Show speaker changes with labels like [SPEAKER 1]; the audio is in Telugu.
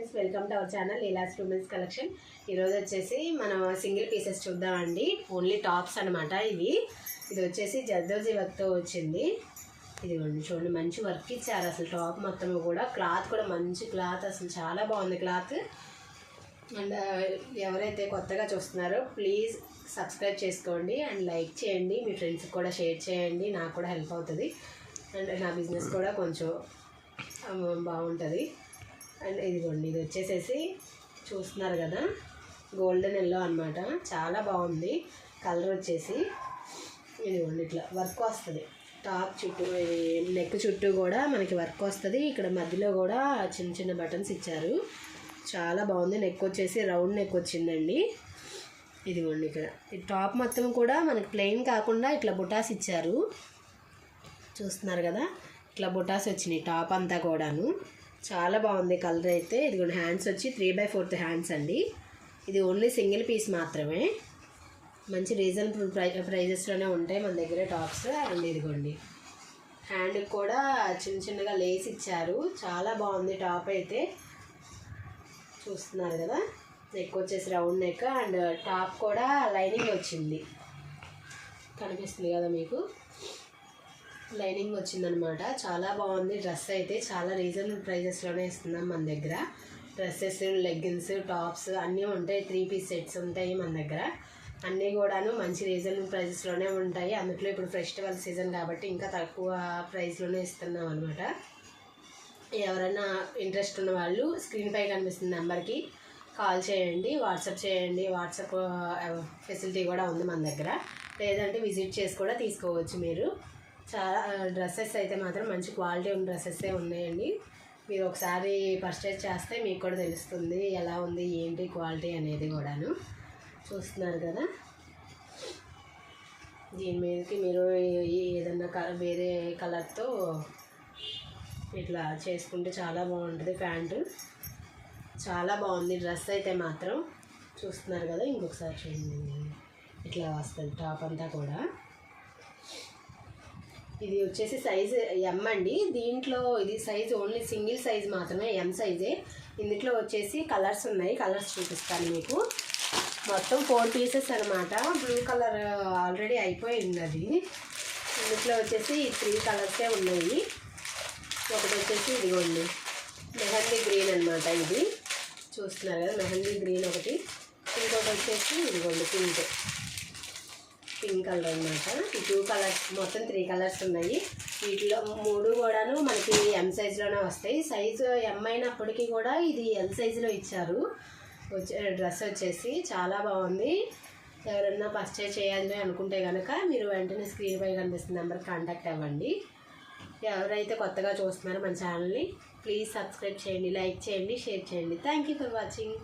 [SPEAKER 1] Friends, welcome to our channel Leela's women's collection. ఈరోజు వచ్చేసి మనం సింగిల్ పీసెస్ చూద్దామండి. ఓన్లీ టాప్స్ అనమాట ఇవి. ఇది వచ్చేసి జర్దోజీ వర్క్తో వచ్చింది. ఇది చూడండి, మంచి వర్క్ ఇచ్చారు. అసలు టాప్ మొత్తం కూడా క్లాత్ కూడా మంచి క్లాత్, అసలు చాలా బాగుంది క్లాత్. అండ్ ఎవరైతే కొత్తగా చూస్తున్నారో ప్లీజ్ సబ్స్క్రైబ్ చేసుకోండి అండ్ లైక్ చేయండి. మీ ఫ్రెండ్స్కి కూడా షేర్ చేయండి, నాకు కూడా హెల్ప్ అవుతుంది అండ్ నా బిజినెస్ కూడా కొంచెం బాగుంటుంది. అండ్ ఇదిగోండి, ఇది వచ్చేసేసి చూస్తున్నారు కదా, గోల్డెన్ ఎల్లో అనమాట. చాలా బాగుంది కలర్ వచ్చేసి. ఇదిగోండి, ఇట్లా వర్క్ వస్తుంది టాప్ చుట్టూ, నెక్ చుట్టూ కూడా మనకి వర్క్ వస్తుంది. ఇక్కడ మధ్యలో కూడా చిన్న చిన్న బటన్స్ ఇచ్చారు. చాలా బాగుంది. నెక్ వచ్చేసి రౌండ్ నెక్ వచ్చిందండి. ఇదిగోండి, ఇక్కడ ఈ టాప్ మొత్తం కూడా మనకి ప్లెయిన్ కాకుండా ఇట్లా బుటాస్ ఇచ్చారు. చూస్తున్నారు కదా, ఇట్లా బుటాస్ వచ్చినాయి టాప్ అంతా కూడాను. చాలా బాగుంది కలర్ అయితే. ఇదిగోండి, హ్యాండ్స్ వచ్చి 3/4 హ్యాండ్స్ అండి. ఇది ఓన్లీ సింగిల్ పీస్ మాత్రమే. మంచి రీజనబుల్ ప్రైజెస్లోనే ఉంటాయి మన దగ్గర టాప్స్. అండ్ ఇదిగోండి, హ్యాండ్కి కూడా చిన్న చిన్నగా లేస్ ఇచ్చారు. చాలా బాగుంది టాప్ అయితే. చూస్తున్నారు కదా, నెక్ వచ్చేసి రౌండ్ నెక్ అండ్ టాప్ కూడా లైనింగ్ వచ్చింది. కనిపిస్తుంది కదా మీకు, లైనింగ్ వచ్చిందనమాట. చాలా బాగుంది డ్రెస్ అయితే. చాలా రీజనబుల్ ప్రైజెస్లోనే ఇస్తున్నాం మన దగ్గర. డ్రెస్సెస్, లెగ్గిన్స్, టాప్స్ అన్నీ ఉంటాయి. 3 పీస్ సెట్స్ ఉంటాయి మన దగ్గర. అన్నీ కూడాను మంచి రీజనబుల్ ప్రైజెస్లోనే ఉంటాయి. అందులో ఇప్పుడు ఫెస్టివల్ సీజన్ కాబట్టి ఇంకా తక్కువ ప్రైస్లోనే ఇస్తున్నాం అనమాట. ఎవరైనా ఇంట్రెస్ట్ ఉన్న వాళ్ళు స్క్రీన్ పై కనిపిస్తున్న నెంబర్కి కాల్ చేయండి, వాట్సాప్ చేయండి. వాట్సాప్ ఫెసిలిటీ కూడా ఉంది మన దగ్గర. లేదంటే విజిట్ చేసి కూడా తీసుకోవచ్చు మీరు. చాలా డ్రెస్సెస్ అయితే మాత్రం మంచి క్వాలిటీ ఉన్న డ్రెస్సెస్సే ఉన్నాయండి. మీరు ఒకసారి పర్చేజ్ చేస్తే మీకు కూడా తెలుస్తుంది ఎలా ఉంది ఏంటి క్వాలిటీ అనేది కూడాను. చూస్తున్నారు కదా, దీని మీదకి మీరు ఏదన్నా వేరే కలర్తో ఇట్లా చేసుకుంటే చాలా బాగుంటుంది. ప్యాంటు చాలా బాగుంది డ్రెస్ అయితే మాత్రం. చూస్తున్నారు కదా, ఇంకొకసారి చూడండి, ఇట్లా వస్తుంది టాప్ అంతా కూడా. ఇది వచ్చేసి సైజు ఎం అండి. దీంట్లో ఇది సైజు ఓన్లీ సింగిల్ సైజ్ మాత్రమే, ఎం సైజే. ఇందులో వచ్చేసి కలర్స్ ఉన్నాయి, కలర్స్ చూపిస్తాను మీకు. మొత్తం 4 పీసెస్ అనమాట. బ్లూ కలర్ ఆల్రెడీ అయిపోయింది అది. ఇందులో వచ్చేసి 3 కలర్సే ఉన్నాయి. ఒకటి వచ్చేసి ఇదిగోండి, మెహందీ గ్రీన్ అనమాట. ఇది చూస్తున్నారు కదా, మెహందీ గ్రీన్ ఒకటి. ఇంకోటి వచ్చేసి ఇదిగోండి, పింక్ కలర్ అనమాట. ఈ 2 కలర్స్, మొత్తం 3 కలర్స్ ఉన్నాయి. వీటిలో 3 కూడాను మనకి ఎం సైజులోనే వస్తాయి. సైజు ఎం అయినప్పటికీ కూడా ఇది ఎల్ సైజులో ఇచ్చారు. డ్రెస్ వచ్చేసి చాలా బాగుంది. ఎవరన్నా పర్చేజ్ చేయాలి అనుకుంటే కనుక మీరు వెంటనే స్క్రీన్ పై కనిపిస్తున్న నెంబర్కి కాంటాక్ట్ అవ్వండి. ఎవరైతే కొత్తగా చూస్తున్నారో మన ఛానల్ని ప్లీజ్ సబ్స్క్రైబ్ చేయండి, లైక్ చేయండి, షేర్ చేయండి. Thank you for watching.